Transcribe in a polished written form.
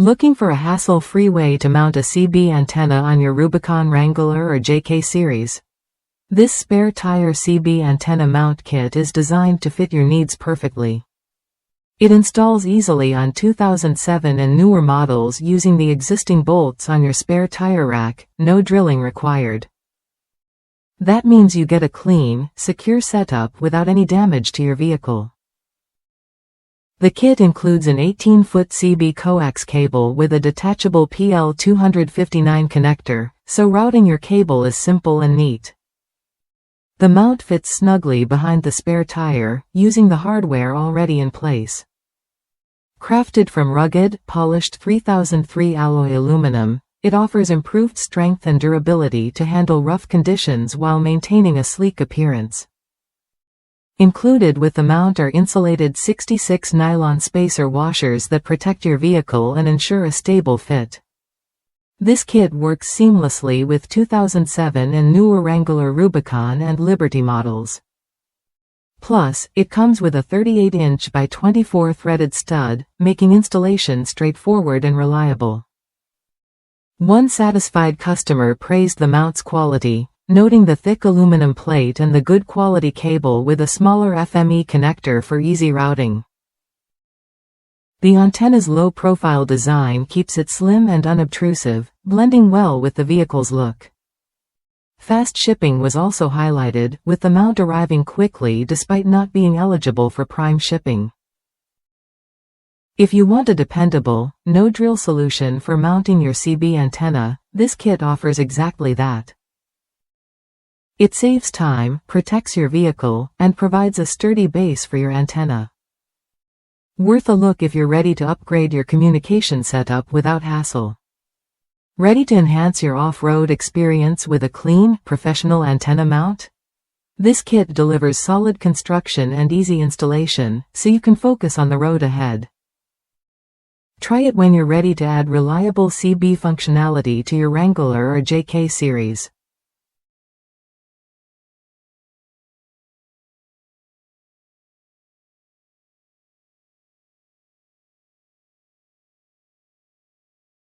Looking for a hassle-free way to mount a CB antenna on your Rubicon Wrangler or JK series? This spare tire CB antenna mount kit is designed to fit your needs perfectly. It installs easily on 2007 and newer models using the existing bolts on your spare tire rack, no drilling required. That means you get a clean, secure setup without any damage to your vehicle. The kit includes an 18-foot CB coax cable with a detachable PL259 connector, so routing your cable is simple and neat. The mount fits snugly behind the spare tire, using the hardware already in place. Crafted from rugged, polished 3003 alloy aluminum, it offers improved strength and durability to handle rough conditions while maintaining a sleek appearance. Included with the mount are insulated 66 nylon spacer washers that protect your vehicle and ensure a stable fit. This kit works seamlessly with 2007 and newer Wrangler Rubicon and Liberty models. Plus, it comes with a 38-inch by 24 threaded stud, making installation straightforward and reliable. One satisfied customer praised the mount's quality, noting the thick aluminum plate and the good quality cable with a smaller FME connector for easy routing. The antenna's low-profile design keeps it slim and unobtrusive, blending well with the vehicle's look. Fast shipping was also highlighted, with the mount arriving quickly despite not being eligible for prime shipping. If you want a dependable, no-drill solution for mounting your CB antenna, this kit offers exactly that. It saves time, protects your vehicle, and provides a sturdy base for your antenna. Worth a look if you're ready to upgrade your communication setup without hassle. Ready to enhance your off-road experience with a clean, professional antenna mount? This kit delivers solid construction and easy installation, so you can focus on the road ahead. Try it when you're ready to add reliable CB functionality to your Wrangler or JK series.